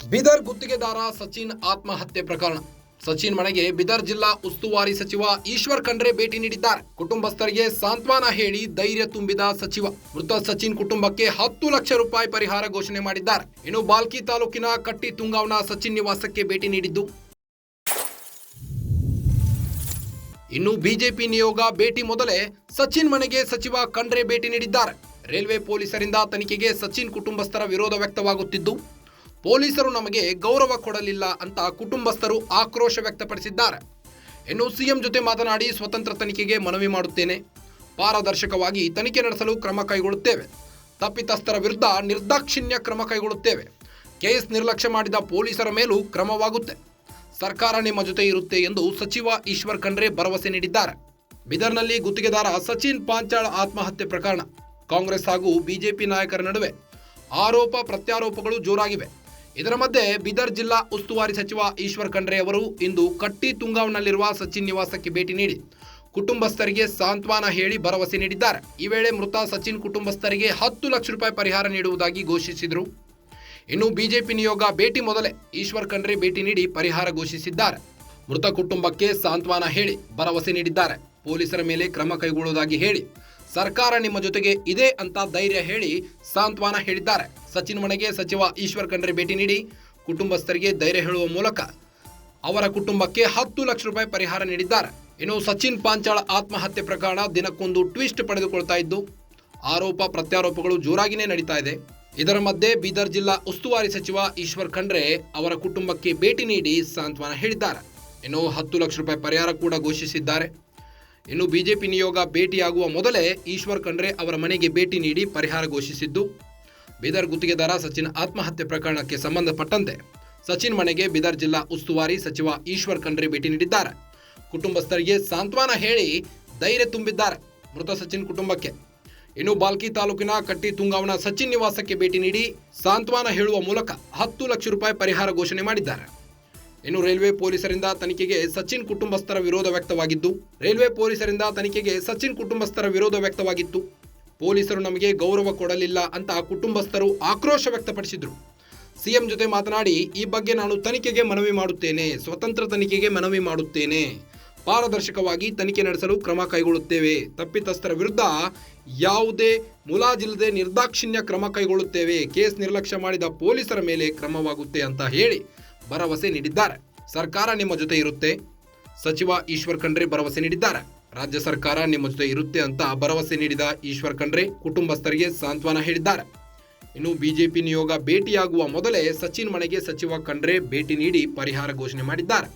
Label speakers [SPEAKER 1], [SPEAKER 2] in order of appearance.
[SPEAKER 1] ಬೀದರ್ ಗುತ್ತಿಗೆದಾರ ಸಚಿನ್ ಆತ್ಮಹತ್ಯೆ ಪ್ರಕರಣ. ಸಚಿನ್ ಮನೆಗೆ ಬೀದರ್ ಜಿಲ್ಲಾ ಉಸ್ತುವಾರಿ ಸಚಿವ ಈಶ್ವರ್ ಖಂಡ್ರೆ ಭೇಟಿ ನೀಡಿದ್ದಾರೆ. ಕುಟುಂಬಸ್ಥರಿಗೆ ಸಾಂತ್ವನ ಹೇಳಿ ಧೈರ್ಯ ತುಂಬಿದ ಸಚಿವ ಮೃತ ಸಚಿನ್ ಕುಟುಂಬಕ್ಕೆ 10 ಲಕ್ಷ ರೂಪಾಯಿ ಪರಿಹಾರ ಘೋಷಣೆ ಮಾಡಿದ್ದಾರೆ. ಇನ್ನು ಬಾಲ್ಕಿ ತಾಲೂಕಿನ ಕಟ್ಟಿ ತುಂಗಾವ್ನ ಸಚಿನ್ ನಿವಾಸಕ್ಕೆ ಭೇಟಿ ನೀಡಿದ್ದು, ಇನ್ನು ಬಿಜೆಪಿ ನಿಯೋಗ ಭೇಟಿ ಮೊದಲೇ ಸಚಿನ್ ಮನೆಗೆ ಸಚಿವ ಖಂಡ್ರೆ ಭೇಟಿ ನೀಡಿದ್ದಾರೆ. ರೈಲ್ವೆ ಪೊಲೀಸರಿಂದ ತನಿಖೆಗೆ ಸಚಿನ್ ಕುಟುಂಬಸ್ಥರ ವಿರೋಧ ವ್ಯಕ್ತವಾಗುತ್ತಿದ್ದು, ಪೊಲೀಸರು ನಮಗೆ ಗೌರವ ಕೊಡಲಿಲ್ಲ ಅಂತ ಕುಟುಂಬಸ್ಥರು ಆಕ್ರೋಶ ವ್ಯಕ್ತಪಡಿಸಿದ್ದಾರೆ. ಇನ್ನು ಸಿಎಂ ಜೊತೆ ಮಾತನಾಡಿ ಸ್ವತಂತ್ರ ತನಿಖೆಗೆ ಮನವಿ ಮಾಡುತ್ತೇನೆ, ಪಾರದರ್ಶಕವಾಗಿ ತನಿಖೆ ನಡೆಸಲು ಕ್ರಮ ಕೈಗೊಳ್ಳುತ್ತೇವೆ, ತಪ್ಪಿತಸ್ಥರ ವಿರುದ್ಧ ನಿರ್ದಾಕ್ಷಿಣ್ಯ ಕ್ರಮ ಕೈಗೊಳ್ಳುತ್ತೇವೆ, ಕೇಸ್ ನಿರ್ಲಕ್ಷ್ಯ ಮಾಡಿದ ಪೊಲೀಸರ ಮೇಲೂ ಕ್ರಮವಾಗುತ್ತೆ, ಸರ್ಕಾರ ನಿಮ್ಮ ಜೊತೆ ಇರುತ್ತೆ ಎಂದು ಸಚಿವ ಈಶ್ವರ್ ಖಂಡ್ರೆ ಭರವಸೆ ನೀಡಿದ್ದಾರೆ. ಬೀದರ್ನಲ್ಲಿ ಗುತ್ತಿಗೆದಾರ ಸಚಿನ್ ಪಾಂಚಾಳ್ ಆತ್ಮಹತ್ಯೆ ಪ್ರಕರಣ. ಕಾಂಗ್ರೆಸ್ ಹಾಗೂ ಬಿಜೆಪಿ ನಾಯಕರ ನಡುವೆ ಆರೋಪ ಪ್ರತ್ಯಾರೋಪಗಳು ಜೋರಾಗಿವೆ. ಇದರ ಮಧ್ಯೆ ಬೀದರ್ ಜಿಲ್ಲಾ ಉಸ್ತುವಾರಿ ಸಚಿವ ಈಶ್ವರ್ ಖಂಡ್ರೆ ಅವರು ಇಂದು ಕಟ್ಟಿ ತುಂಗಾವ್ನಲ್ಲಿರುವ ಸಚಿನ್ ನಿವಾಸಕ್ಕೆ ಭೇಟಿ ನೀಡಿ ಕುಟುಂಬಸ್ಥರಿಗೆ ಸಾಂತ್ವನ ಹೇಳಿ ಭರವಸೆ ನೀಡಿದ್ದಾರೆ. ಈ ವೇಳೆ ಮೃತ ಸಚಿನ್ ಕುಟುಂಬಸ್ಥರಿಗೆ 10 ಲಕ್ಷ ರೂಪಾಯಿ ಪರಿಹಾರ ನೀಡುವುದಾಗಿ ಘೋಷಿಸಿದರು. ಇನ್ನು ಬಿಜೆಪಿ ನಿಯೋಗ ಭೇಟಿ ಮೊದಲೇ ಈಶ್ವರ್ ಖಂಡ್ರೆ ಭೇಟಿ ನೀಡಿ ಪರಿಹಾರ ಘೋಷಿಸಿದ್ದಾರೆ. ಮೃತ ಕುಟುಂಬಕ್ಕೆ ಸಾಂತ್ವನ ಹೇಳಿ ಭರವಸೆ ನೀಡಿದ್ದಾರೆ. ಪೊಲೀಸರ ಮೇಲೆ ಕ್ರಮ ಕೈಗೊಳ್ಳುವುದಾಗಿ ಹೇಳಿ ಸರ್ಕಾರ ನಿಮ್ಮ ಜೊತೆಗೆ ಇದೆ ಅಂತ ಧೈರ್ಯ ಹೇಳಿ ಸಾಂತ್ವನ ಹೇಳಿದ್ದಾರೆ. ಸಚಿನ್ ಮನೆಗೆ ಸಚಿವ ಈಶ್ವರ್ ಖಂಡ್ರೆ ಭೇಟಿ ನೀಡಿ ಕುಟುಂಬಸ್ಥರಿಗೆ ಧೈರ್ಯ ಹೇಳುವ ಮೂಲಕ ಅವರ ಕುಟುಂಬಕ್ಕೆ 10 ಲಕ್ಷ ರೂಪಾಯಿ ಪರಿಹಾರ ನೀಡಿದ್ದಾರೆ. ಇನ್ನು ಸಚಿನ್ ಪಾಂಚಾಳ್ ಆತ್ಮಹತ್ಯೆ ಪ್ರಕರಣ ದಿನಕ್ಕೊಂದು ಟ್ವಿಸ್ಟ್ ಪಡೆದುಕೊಳ್ತಾ ಇದ್ದು, ಆರೋಪ ಪ್ರತ್ಯಾರೋಪಗಳು ಜೋರಾಗಿಯೇ ನಡೀತಾ ಇದೆ. ಇದರ ಮಧ್ಯೆ ಬೀದರ್ ಜಿಲ್ಲಾ ಉಸ್ತುವಾರಿ ಸಚಿವ ಈಶ್ವರ್ ಖಂಡ್ರೆ ಅವರ ಕುಟುಂಬಕ್ಕೆ ಭೇಟಿ ನೀಡಿ ಸಾಂತ್ವನ ಹೇಳಿದ್ದಾರೆ. ಇನ್ನು 10 ಲಕ್ಷ ರೂಪಾಯಿ ಪರಿಹಾರ ಕೂಡ ಘೋಷಿಸಿದ್ದಾರೆ. ಇನ್ನು ಬಿಜೆಪಿ ನಿಯೋಗ ಭೇಟಿಯಾಗುವ ಮೊದಲೇ ಈಶ್ವರ್ ಖಂಡ್ರೆ ಅವರ ಮನೆಗೆ ಭೇಟಿ ನೀಡಿ ಪರಿಹಾರ ಘೋಷಿಸಿದ್ದು, ಬೀದರ್ ಗುತ್ತಿಗೆದಾರ ಸಚಿನ್ ಆತ್ಮಹತ್ಯೆ ಪ್ರಕರಣಕ್ಕೆ ಸಂಬಂಧಪಟ್ಟಂತೆ ಸಚಿನ್ ಮನೆಗೆ ಬೀದರ್ ಜಿಲ್ಲಾ ಉಸ್ತುವಾರಿ ಸಚಿವ ಈಶ್ವರ್ ಖಂಡ್ರೆ ಭೇಟಿ ನೀಡಿದ್ದಾರೆ. ಕುಟುಂಬಸ್ಥರಿಗೆ ಸಾಂತ್ವನ ಹೇಳಿ ಧೈರ್ಯ ತುಂಬಿದ್ದಾರೆ ಮೃತ ಸಚಿನ್ ಕುಟುಂಬಕ್ಕೆ. ಇನ್ನು ಬಾಲ್ಕಿ ತಾಲೂಕಿನ ಕಟ್ಟಿ ತುಂಗಾವ್ನ ಸಚಿನ್ ನಿವಾಸಕ್ಕೆ ಭೇಟಿ ನೀಡಿ ಸಾಂತ್ವನ ಹೇಳುವ ಮೂಲಕ 10 ಲಕ್ಷ ರೂಪಾಯಿ ಪರಿಹಾರ ಘೋಷಣೆ ಮಾಡಿದ್ದಾರೆ. ಇನ್ನು ರೈಲ್ವೆ ಪೊಲೀಸರಿಂದ ತನಿಖೆಗೆ ಸಚಿನ್ ಕುಟುಂಬಸ್ಥರ ವಿರೋಧ ವ್ಯಕ್ತವಾಗಿತ್ತು. ಪೊಲೀಸರು ನಮಗೆ ಗೌರವ ಕೊಡಲಿಲ್ಲ ಅಂತ ಕುಟುಂಬಸ್ಥರು ಆಕ್ರೋಶ ವ್ಯಕ್ತಪಡಿಸಿದರು. ಸಿಎಂ ಜೊತೆ ಮಾತನಾಡಿ ಈ ಬಗ್ಗೆ ನಾನು ತನಿಖೆಗೆ ಮನವಿ ಮಾಡುತ್ತೇನೆ, ಸ್ವತಂತ್ರ ತನಿಖೆಗೆ ಮನವಿ ಮಾಡುತ್ತೇನೆ, ಪಾರದರ್ಶಕವಾಗಿ ತನಿಖೆ ನಡೆಸಲು ಕ್ರಮ ಕೈಗೊಳ್ಳುತ್ತೇವೆ, ತಪ್ಪಿತಸ್ಥರ ವಿರುದ್ಧ ಯಾವುದೇ ಮುಲಾಜಿಲ್ಲದೆ ನಿರ್ದಾಕ್ಷಿಣ್ಯ ಕ್ರಮ ಕೈಗೊಳ್ಳುತ್ತೇವೆ, ಕೇಸ್ ನಿರ್ಲಕ್ಷ್ಯ ಮಾಡಿದ ಪೊಲೀಸರ ಮೇಲೆ ಕ್ರಮವಾಗುತ್ತೆ ಅಂತ ಹೇಳಿ ಭರವಸೆ ನೀಡಿದ್ದಾರೆ. ಸರ್ಕಾರ ನಿಮ್ಮ ಜೊತೆ ಇರುತ್ತೆ, ಸಚಿವ ಈಶ್ವರ್ ಖಂಡ್ರೆ ಭರವಸೆ ನೀಡಿದ್ದಾರೆ. ರಾಜ್ಯ ಸರ್ಕಾರ ನಿಮ್ಮ ಜೊತೆ ಇರುತ್ತೆ ಅಂತ ಭರವಸೆ ನೀಡಿದ ಈಶ್ವರ್ ಖಂಡ್ರೆ ಕುಟುಂಬಸ್ಥರಿಗೆ ಸಾಂತ್ವನ ಹೇಳಿದ್ದಾರೆ. ಇನ್ನು ಬಿಜೆಪಿ ನಿಯೋಗ ಭೇಟಿಯಾಗುವ ಮೊದಲೇ ಸಚಿನ್ ಮನೆಗೆ ಸಚಿವ ಖಂಡ್ರೆ ಭೇಟಿ ನೀಡಿ ಪರಿಹಾರ ಘೋಷಣೆ ಮಾಡಿದ್ದಾರೆ.